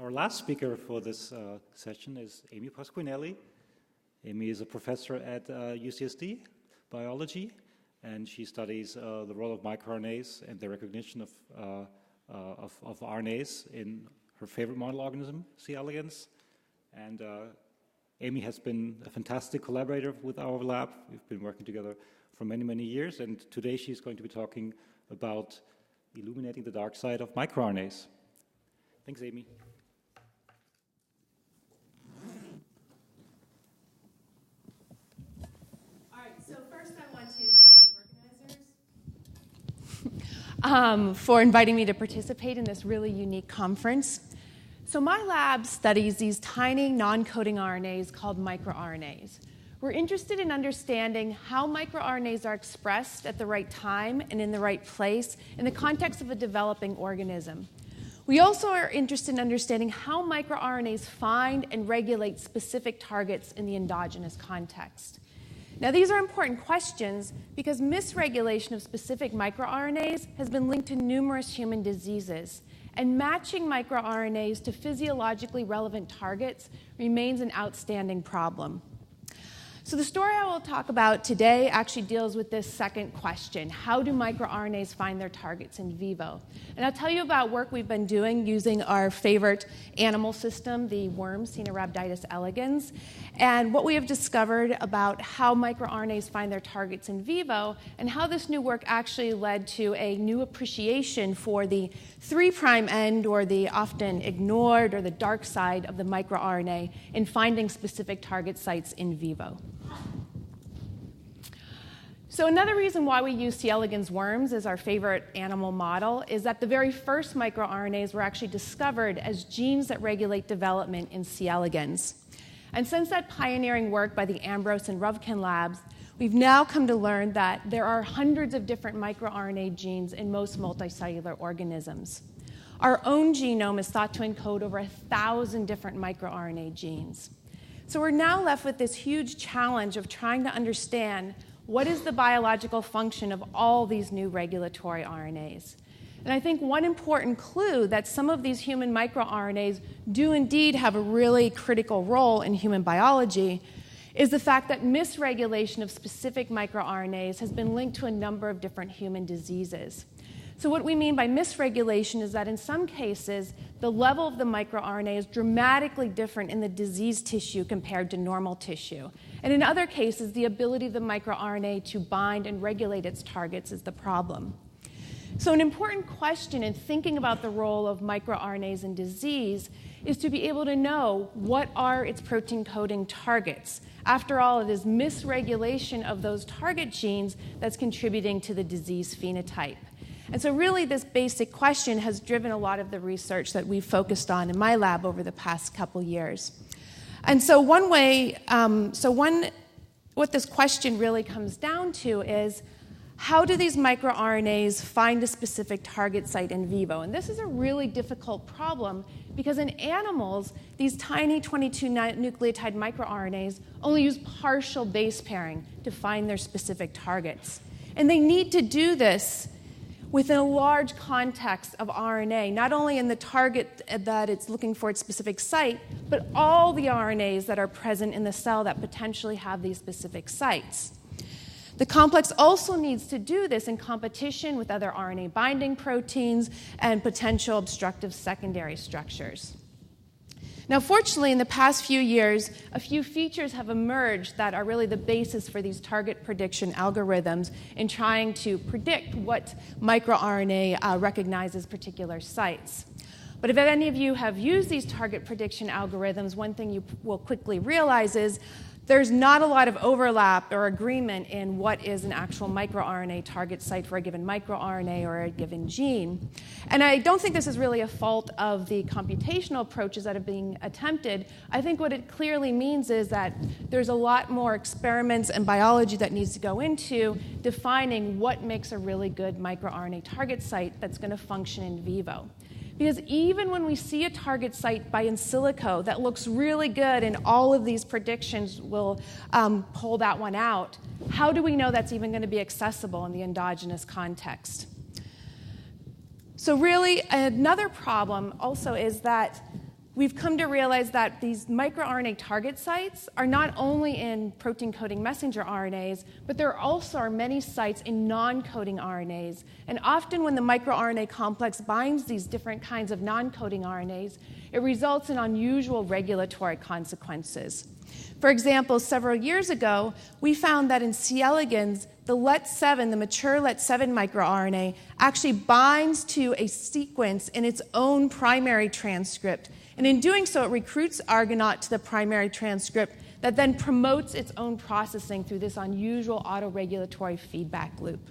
Our last speaker for this session is Amy Pasquinelli. Amy is a professor at UCSD, biology, and she studies the role of microRNAs and the recognition of RNAs in her favorite model organism, C. elegans. And Amy has been a fantastic collaborator with our lab. We've been working together for many, many years, and today she's going to be talking about illuminating the dark side of microRNAs. Thanks, Amy. All right, so first I want to thank the organizers for inviting me to participate in this really unique conference. So my lab studies these tiny non-coding RNAs called microRNAs. We're interested in understanding how microRNAs are expressed at the right time and in the right place in the context of a developing organism. We also are interested in understanding how microRNAs find and regulate specific targets in the endogenous context. Now, these are important questions because misregulation of specific microRNAs has been linked to numerous human diseases, and matching microRNAs to physiologically relevant targets remains an outstanding problem. So the story I will talk about today actually deals with this second question. How do microRNAs find their targets in vivo? And I'll tell you about work we've been doing using our favorite animal system, the worm, Caenorhabditis elegans, and what we have discovered about how microRNAs find their targets in vivo, and how this new work actually led to a new appreciation for the 3' end, or the often ignored or the dark side of the microRNA in finding specific target sites in vivo. So another reason why we use C. elegans worms as our favorite animal model is that the very first microRNAs were actually discovered as genes that regulate development in C. elegans. And since that pioneering work by the Ambrose and Ruvkin labs, we've now come to learn that there are hundreds of different microRNA genes in most multicellular organisms. Our own genome is thought to encode over 1,000 different microRNA genes. So we're now left with this huge challenge of trying to understand what is the biological function of all these new regulatory RNAs. And I think one important clue that some of these human microRNAs do indeed have a really critical role in human biology is the fact that misregulation of specific microRNAs has been linked to a number of different human diseases. So what we mean by misregulation is that in some cases, the level of the microRNA is dramatically different in the diseased tissue compared to normal tissue. And in other cases, the ability of the microRNA to bind and regulate its targets is the problem. So an important question in thinking about the role of microRNAs in disease is to be able to know what are its protein coding targets. After all, it is misregulation of those target genes that's contributing to the disease phenotype. And so really this basic question has driven a lot of the research that we've focused on in my lab over the past couple years. And so what this question really comes down to is, how do these microRNAs find a specific target site in vivo? And this is a really difficult problem because in animals, these tiny 22 nucleotide microRNAs only use partial base pairing to find their specific targets. And they need to do this within a large context of RNA, not only in the target that it's looking for its specific site, but all the RNAs that are present in the cell that potentially have these specific sites. The complex also needs to do this in competition with other RNA binding proteins and potential obstructive secondary structures. Now, fortunately, in the past few years, a few features have emerged that are really the basis for these target prediction algorithms in trying to predict what microRNA recognizes particular sites. But if any of you have used these target prediction algorithms, one thing you will quickly realize is there's not a lot of overlap or agreement in what is an actual microRNA target site for a given microRNA or a given gene. And I don't think this is really a fault of the computational approaches that are being attempted. I think what it clearly means is that there's a lot more experiments and biology that needs to go into defining what makes a really good microRNA target site that's going to function in vivo. Because even when we see a target site by in silico that looks really good and all of these predictions will pull that one out, how do we know that's even going to be accessible in the endogenous context? So really, another problem also is that we've come to realize that these microRNA target sites are not only in protein-coding messenger RNAs, but there also are many sites in non-coding RNAs. And often when the microRNA complex binds these different kinds of non-coding RNAs, it results in unusual regulatory consequences. For example, several years ago, we found that in C. elegans, the LET7, the mature LET7 microRNA, actually binds to a sequence in its own primary transcript. And in doing so, it recruits Argonaute to the primary transcript that then promotes its own processing through this unusual autoregulatory feedback loop.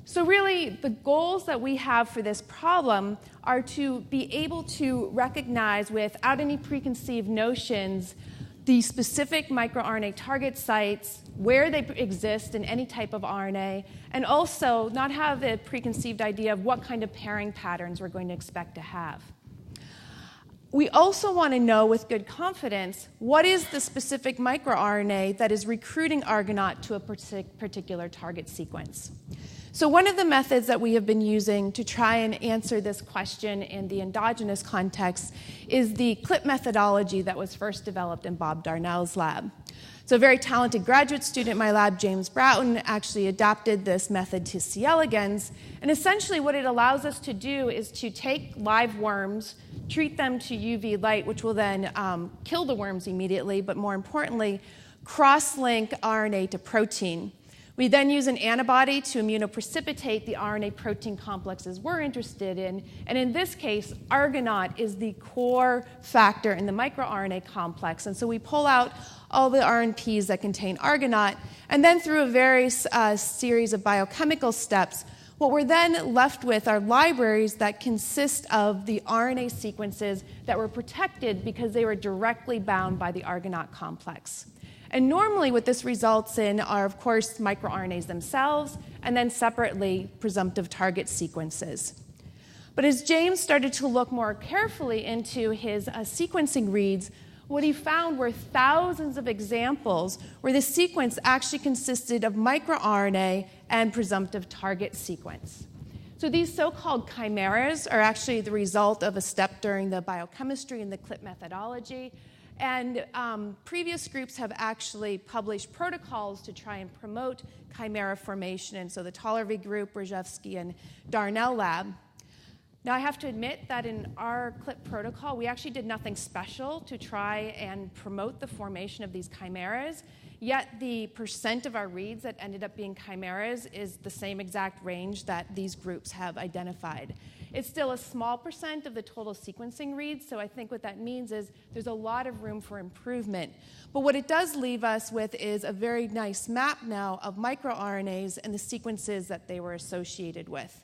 So really, the goals that we have for this problem are to be able to recognize without any preconceived notions the specific microRNA target sites, where they exist in any type of RNA, and also not have a preconceived idea of what kind of pairing patterns we're going to expect to have. We also want to know with good confidence what is the specific microRNA that is recruiting Argonaute to a particular target sequence. So one of the methods that we have been using to try and answer this question in the endogenous context is the CLIP methodology that was first developed in Bob Darnell's lab. So a very talented graduate student in my lab, James Broughton, actually adapted this method to C. elegans. And essentially what it allows us to do is to take live worms, treat them to UV light, which will then kill the worms immediately, but more importantly, cross-link RNA to protein. We then use an antibody to immunoprecipitate the RNA protein complexes we're interested in. And in this case, Argonaute is the core factor in the microRNA complex. And so we pull out all the RNPs that contain Argonaute. And then through a various series of biochemical steps, what we're then left with are libraries that consist of the RNA sequences that were protected because they were directly bound by the Argonaute complex. And normally what this results in are, of course, microRNAs themselves, and then separately presumptive target sequences. But as James started to look more carefully into his sequencing reads, what he found were thousands of examples where the sequence actually consisted of microRNA and presumptive target sequence. So these so-called chimeras are actually the result of a step during the biochemistry and the CLIP methodology. And previous groups have actually published protocols to try and promote chimera formation. And so the Tollervey group, Brzezinski, and Darnell lab. Now, I have to admit that in our CLIP protocol, we actually did nothing special to try and promote the formation of these chimeras. Yet the percent of our reads that ended up being chimeras is the same exact range that these groups have identified. It's still a small percent of the total sequencing reads, so I think what that means is there's a lot of room for improvement. But what it does leave us with is a very nice map now of microRNAs and the sequences that they were associated with.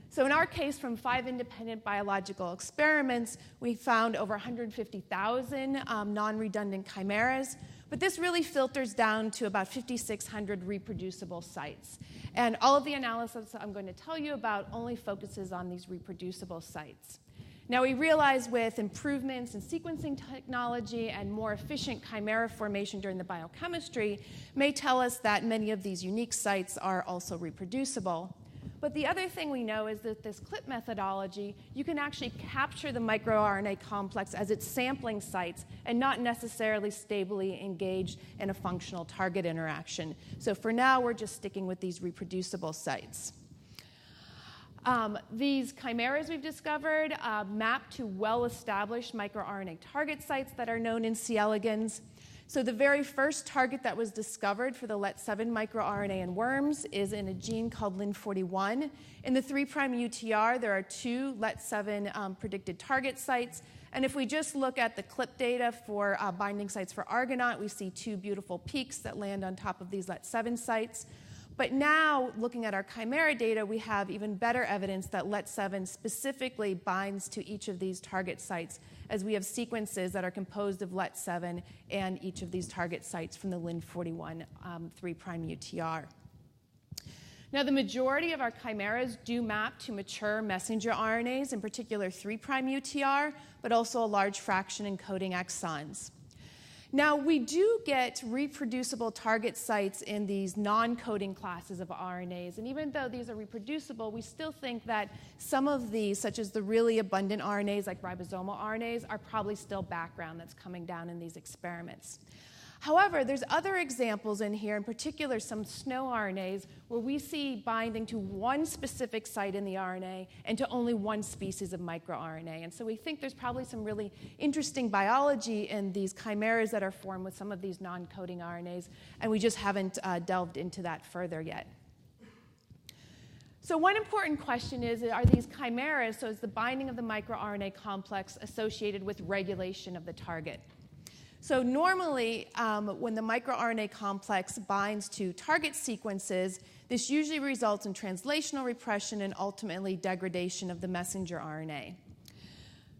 So in our case, from 5 independent biological experiments, we found over 150,000 non-redundant chimeras. But this really filters down to about 5,600 reproducible sites. And all of the analysis I'm going to tell you about only focuses on these reproducible sites. Now, we realize with improvements in sequencing technology and more efficient chimera formation during the biochemistry may tell us that many of these unique sites are also reproducible. But the other thing we know is that this CLIP methodology, you can actually capture the microRNA complex as its sampling sites and not necessarily stably engaged in a functional target interaction. So for now, we're just sticking with these reproducible sites. These chimeras we've discovered map to well-established microRNA target sites that are known in C. elegans. So the very first target that was discovered for the LET7 microRNA in worms is in a gene called Lin41. In the 3' UTR, there are 2 LET7 predicted target sites. And if we just look at the CLIP data for binding sites for Argonaute, we see 2 beautiful peaks that land on top of these LET7 sites. But now, looking at our chimera data, we have even better evidence that LET7 specifically binds to each of these target sites, as we have sequences that are composed of LET7 and each of these target sites from the Lin41 3' UTR. Now, the majority of our chimeras do map to mature messenger RNAs, in particular 3' UTR, but also a large fraction encoding exons. Now, we do get reproducible target sites in these non-coding classes of RNAs, and even though these are reproducible, we still think that some of these, such as the really abundant RNAs like ribosomal RNAs, are probably still background that's coming down in these experiments. However, there's other examples in here, in particular some snow RNAs, where we see binding to one specific site in the RNA and to only one species of microRNA. And so we think there's probably some really interesting biology in these chimeras that are formed with some of these non-coding RNAs, and we just haven't delved into that further yet. So one important question is, are these chimeras, so is the binding of the microRNA complex associated with regulation of the target? So normally, when the microRNA complex binds to target sequences, this usually results in translational repression and ultimately degradation of the messenger RNA.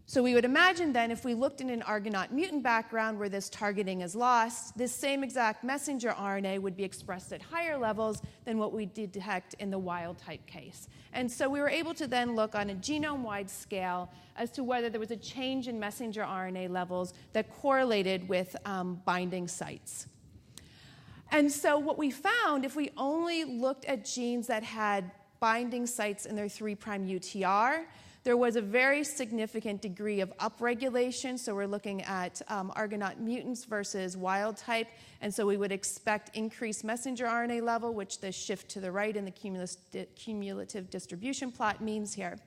So we would imagine then, if we looked in an Argonaute mutant background where this targeting is lost, this same exact messenger RNA would be expressed at higher levels than what we detect in the wild type case. And so we were able to then look on a genome-wide scale as to whether there was a change in messenger RNA levels that correlated with binding sites. And so what we found, if we only looked at genes that had binding sites in their 3' UTR, there was a very significant degree of upregulation. So we're looking at Argonaute mutants versus wild type. And so we would expect increased messenger RNA level, which the shift to the right in the cumulative distribution plot means here.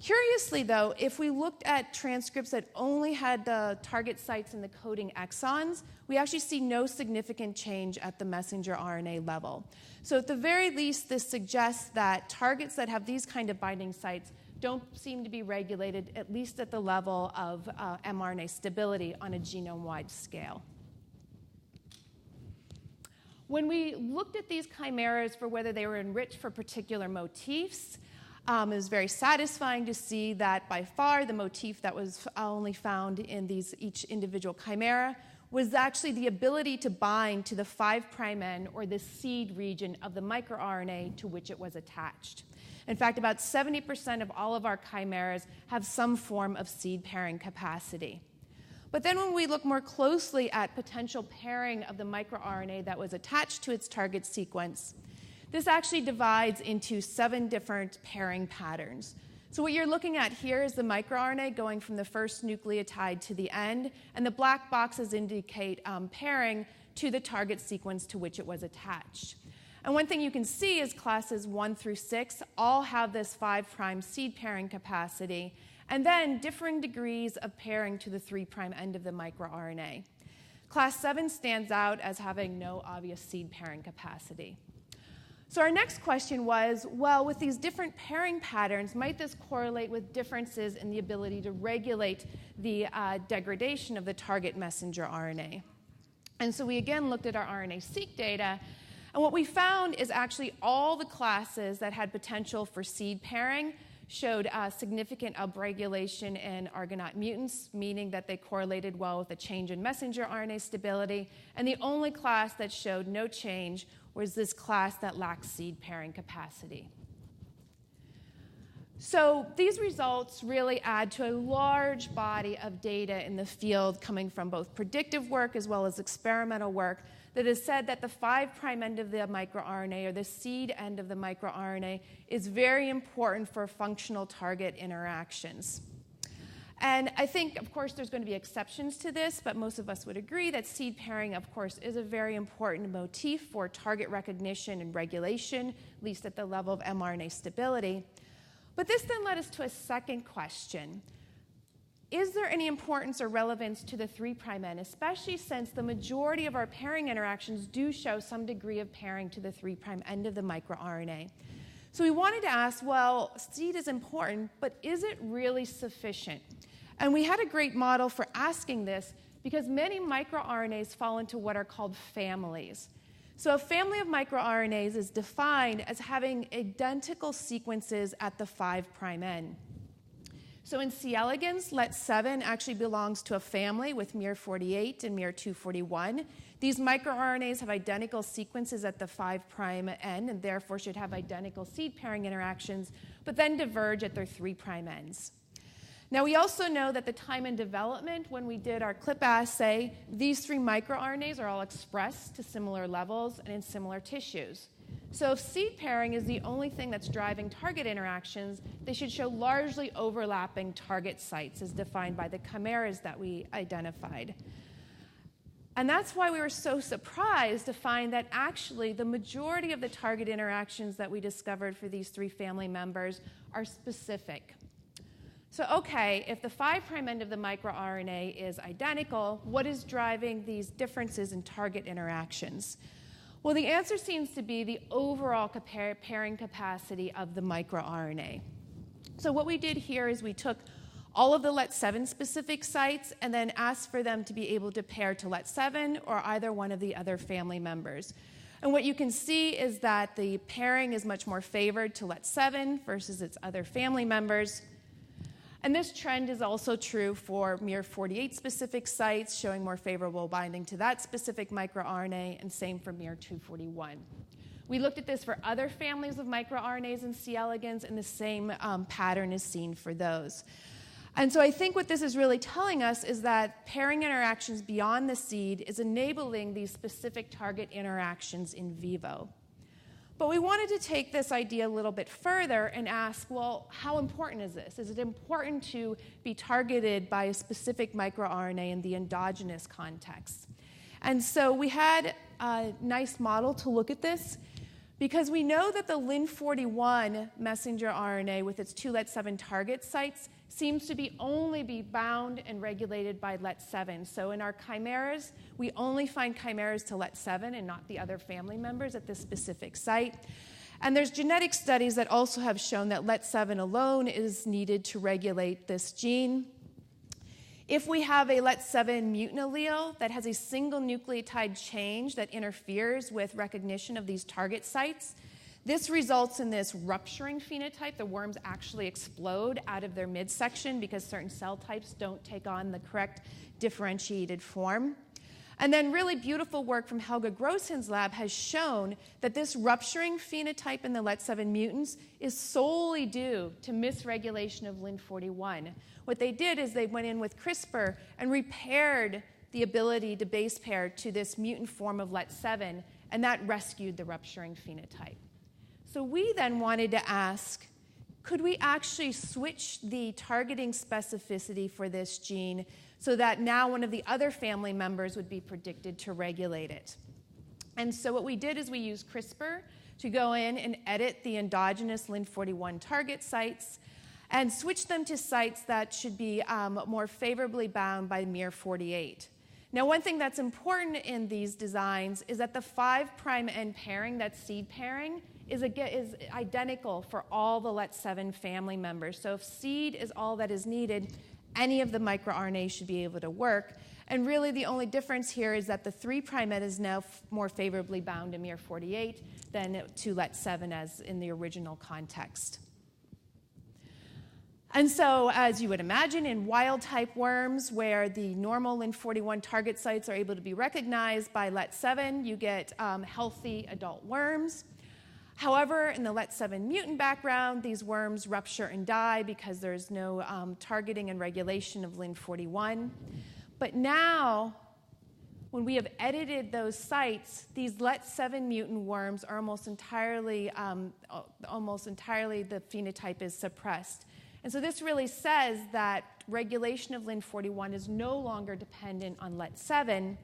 Curiously, though, if we looked at transcripts that only had the target sites in the coding exons, we actually see no significant change at the messenger RNA level. So at the very least, this suggests that targets that have these kind of binding sites don't seem to be regulated, at least at the level of mRNA stability on a genome-wide scale. When we looked at these chimeras for whether they were enriched for particular motifs, it was very satisfying to see that by far the motif that was only found in each individual chimera was actually the ability to bind to the 5' N or the seed region of the microRNA to which it was attached. In fact, about 70% of all of our chimeras have some form of seed pairing capacity. But then when we look more closely at potential pairing of the microRNA that was attached to its target sequence, this actually divides into 7 different pairing patterns. So what you're looking at here is the microRNA going from the first nucleotide to the end, and the black boxes indicate pairing to the target sequence to which it was attached. And one thing you can see is classes 1 through 6 all have this 5' seed pairing capacity, and then differing degrees of pairing to the 3' end of the microRNA. Class 7 stands out as having no obvious seed pairing capacity. So our next question was, well, with these different pairing patterns, might this correlate with differences in the ability to regulate the degradation of the target messenger RNA? And so we again looked at our RNA-seq data, and what we found is actually all the classes that had potential for seed pairing showed significant upregulation in Argonaute mutants, meaning that they correlated well with a change in messenger RNA stability. And the only class that showed no change was this class that lacks seed pairing capacity. So these results really add to a large body of data in the field coming from both predictive work as well as experimental work that has said that the 5' end of the microRNA or the seed end of the microRNA is very important for functional target interactions. And I think, of course, there's going to be exceptions to this, but most of us would agree that seed pairing, of course, is a very important motif for target recognition and regulation, at least at the level of mRNA stability. But this then led us to a second question. Is there any importance or relevance to the 3' N, especially since the majority of our pairing interactions do show some degree of pairing to the 3' end of the microRNA? So we wanted to ask, well, seed is important, but is it really sufficient? And we had a great model for asking this because many microRNAs fall into what are called families. So a family of microRNAs is defined as having identical sequences at the 5' N. So in C. elegans, LET7 actually belongs to a family with miR48 and miR241. These microRNAs have identical sequences at the 5' N and therefore should have identical seed pairing interactions, but then diverge at their 3' ends. Now, we also know that the time in development, when we did our CLIP assay, these 3 microRNAs are all expressed to similar levels and in similar tissues. So if seed pairing is the only thing that's driving target interactions, they should show largely overlapping target sites as defined by the chimeras that we identified. And that's why we were so surprised to find that actually the majority of the target interactions that we discovered for these 3 family members are specific. So, okay, if the 5' end of the microRNA is identical, what is driving these differences in target interactions? Well, the answer seems to be the overall pairing capacity of the microRNA. So what we did here is we took all of the LET7 specific sites and then asked for them to be able to pair to LET7 or either one of the other family members. And what you can see is that the pairing is much more favored to LET7 versus its other family members. And this trend is also true for miR-48 specific sites, showing more favorable binding to that specific microRNA, and same for miR-241. We looked at this for other families of microRNAs and C. elegans, and the same pattern is seen for those. And so I think what this is really telling us is that pairing interactions beyond the seed is enabling these specific target interactions in vivo. But we wanted to take this idea a little bit further and ask, well, how important is this? Is it important to be targeted by a specific microRNA in the endogenous context? And so we had a nice model to look at this because we know that the Lin41 messenger RNA with its 2 LET7 target sites seems to only be bound and regulated by LET7. So in our chimeras, we only find chimeras to LET7 and not the other family members at this specific site. And there's genetic studies that also have shown that LET7 alone is needed to regulate this gene. If we have a LET7 mutant allele that has a single nucleotide change that interferes with recognition of these target sites, this results in this rupturing phenotype. The worms actually explode out of their midsection because certain cell types don't take on the correct differentiated form. And then really beautiful work from Helga Grossen's lab has shown that this rupturing phenotype in the LET7 mutants is solely due to misregulation of Lin41. What they did is they went in with CRISPR and repaired the ability to base pair to this mutant form of LET7, and that rescued the rupturing phenotype. So we then wanted to ask, could we actually switch the targeting specificity for this gene so that now one of the other family members would be predicted to regulate it? And so what we did is we used CRISPR to go in and edit the endogenous Lin41 target sites and switch them to sites that should be more favorably bound by miR-48. Now, one thing that's important in these designs is that the 5' end pairing, that seed pairing, is identical for all the LET7 family members. So if seed is all that is needed, any of the microRNAs should be able to work. And really the only difference here is that the 3' end is now more favorably bound to miR-48 than to LET7 as in the original context. And so, as you would imagine, in wild-type worms, where the normal Lin41 target sites are able to be recognized by LET7, you get healthy adult worms. However, in the LET7 mutant background, these worms rupture and die because there's no targeting and regulation of Lin41. But now, when we have edited those sites, these LET7 mutant worms are almost entirely the phenotype is suppressed. And so this really says that regulation of Lin41 is no longer dependent on LET7,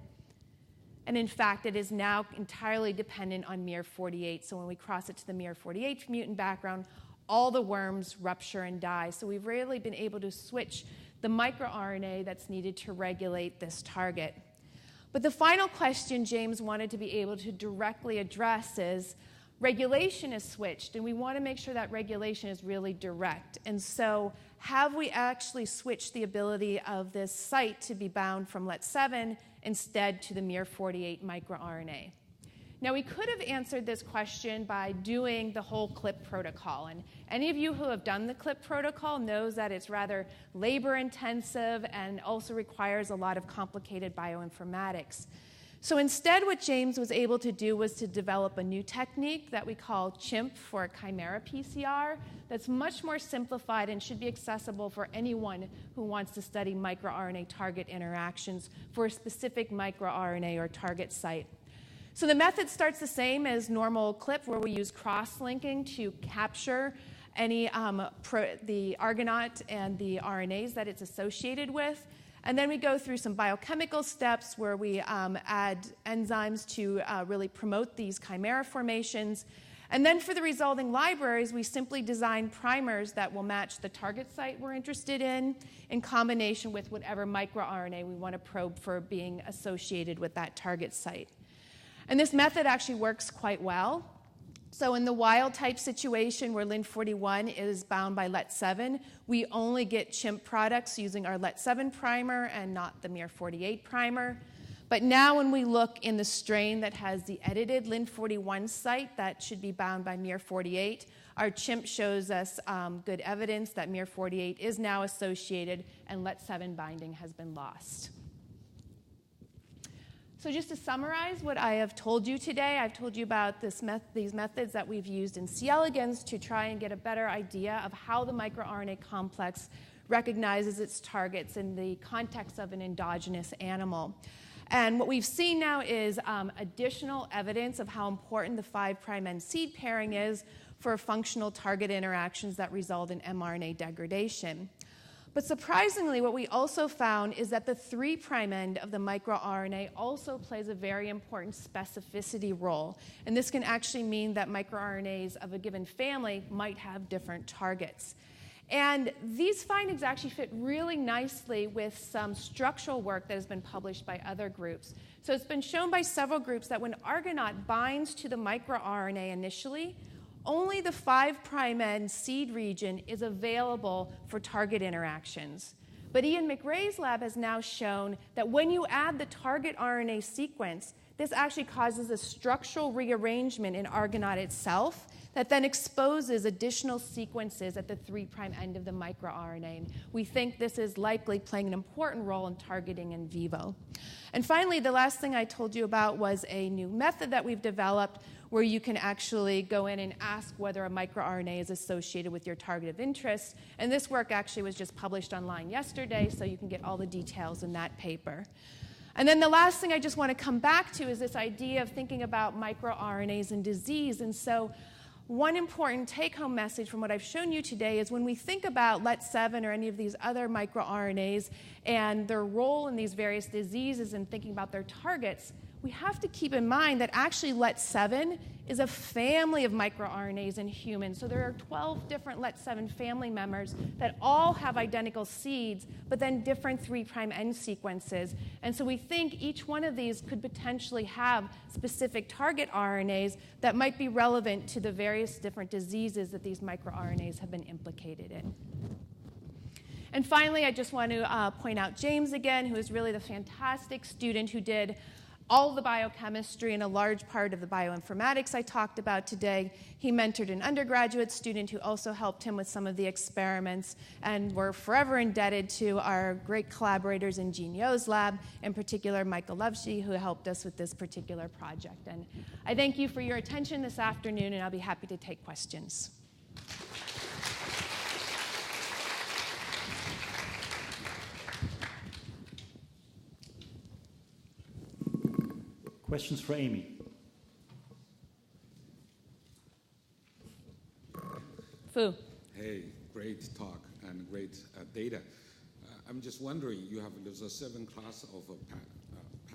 and in fact, it is now entirely dependent on miR-48. So when we cross it to the miR-48 mutant background, all the worms rupture and die. So we've really been able to switch the microRNA that's needed to regulate this target. But the final question James wanted to be able to directly address is, regulation is switched, and we want to make sure that regulation is really direct. And so have we actually switched the ability of this site to be bound from LET7 instead to the miR-48 microRNA? Now, we could have answered this question by doing the whole CLIP protocol. And any of you who have done the CLIP protocol knows that it's rather labor-intensive and also requires a lot of complicated bioinformatics. So instead, what James was able to do was to develop a new technique that we call Chimp for chimera PCR that's much more simplified and should be accessible for anyone who wants to study microRNA target interactions for a specific microRNA or target site. So the method starts the same as normal CLIP, where we use cross-linking to capture any the argonaute and the RNAs that it's associated with. And then we go through some biochemical steps where we add enzymes to really promote these chimera formations. And then for the resulting libraries, we simply design primers that will match the target site we're interested in combination with whatever microRNA we want to probe for being associated with that target site. And this method actually works quite well. So in the wild-type situation where Lin41 is bound by LET7, we only get Chimp products using our LET7 primer and not the miR48 primer. But now when we look in the strain that has the edited Lin41 site that should be bound by miR48, our Chimp shows us good evidence that miR48 is now associated and LET7 binding has been lost. So just to summarize what I have told you today, I've told you about these methods that we've used in C. elegans to try and get a better idea of how the microRNA complex recognizes its targets in the context of an endogenous animal. And what we've seen now is additional evidence of how important the 5' end seed pairing is for functional target interactions that result in mRNA degradation. But surprisingly, what we also found is that the 3' end of the microRNA also plays a very important specificity role. And this can actually mean that microRNAs of a given family might have different targets. And these findings actually fit really nicely with some structural work that has been published by other groups. So it's been shown by several groups that when argonaute binds to the microRNA initially, only the 5' end seed region is available for target interactions. But Ian McRae's lab has now shown that when you add the target RNA sequence, this actually causes a structural rearrangement in argonaute itself that then exposes additional sequences at the 3' end of the microRNA. And we think this is likely playing an important role in targeting in vivo. And finally, the last thing I told you about was a new method that we've developed where you can actually go in and ask whether a microRNA is associated with your target of interest. And this work actually was just published online yesterday, so you can get all the details in that paper. And then the last thing I just want to come back to is this idea of thinking about microRNAs and disease. And so one important take-home message from what I've shown you today is when we think about LET7 or any of these other microRNAs and their role in these various diseases and thinking about their targets, we have to keep in mind that actually LET7 is a family of microRNAs in humans. So there are 12 different LET7 family members that all have identical seeds, but then different 3' end sequences. And so we think each one of these could potentially have specific target RNAs that might be relevant to the various different diseases that these microRNAs have been implicated in. And finally, I just want to point out James again, who is really the fantastic student who did all the biochemistry and a large part of the bioinformatics I talked about today. He mentored an undergraduate student who also helped him with some of the experiments, and we're forever indebted to our great collaborators in Jean Yo's lab, in particular Michael Loveshy, who helped us with this particular project. And I thank you for your attention this afternoon, and I'll be happy to take questions. Questions for Amy? Fu. Hey, great talk and great data. I'm just wondering, you have there's a 7 class of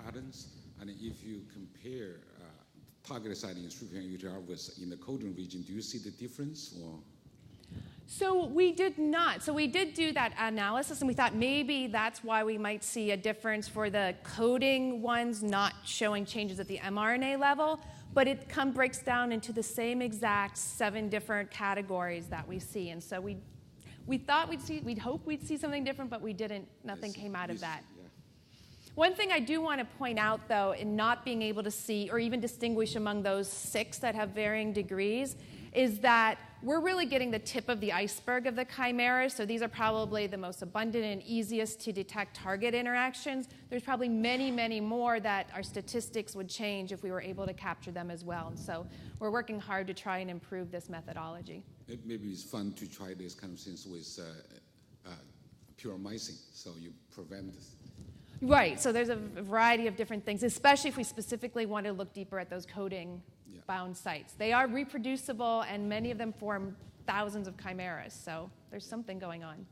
patterns, and if you compare target site in stripping UTR with in the coding region, do you see the difference? Or? So we did not. So we did do that analysis, and we thought maybe that's why we might see a difference for the coding ones not showing changes at the mRNA level, but it breaks down into the same exact 7 different categories that we see. And so we thought we'd hope we'd see something different, but we didn't. Nothing came out of that. Yeah. One thing I do want to point out, though, in not being able to see or even distinguish among those 6 that have varying degrees is that we're really getting the tip of the iceberg of the chimeras. So these are probably the most abundant and easiest to detect target interactions. There's probably many, many more that our statistics would change if we were able to capture them as well. And so we're working hard to try and improve this methodology. Maybe it's fun to try this kind of things with puromycin, so you prevent this. Right, so there's a variety of different things, especially if we specifically want to look deeper at those coding-bound sites. They are reproducible, and many of them form thousands of chimeras, so there's something going on.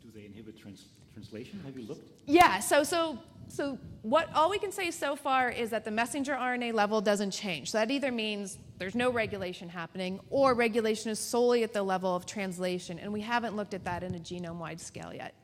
Do they inhibit translation? Have you looked? Yeah, so all we can say so far is that the messenger RNA level doesn't change. So that either means there's no regulation happening, or regulation is solely at the level of translation, and we haven't looked at that in a genome-wide scale yet.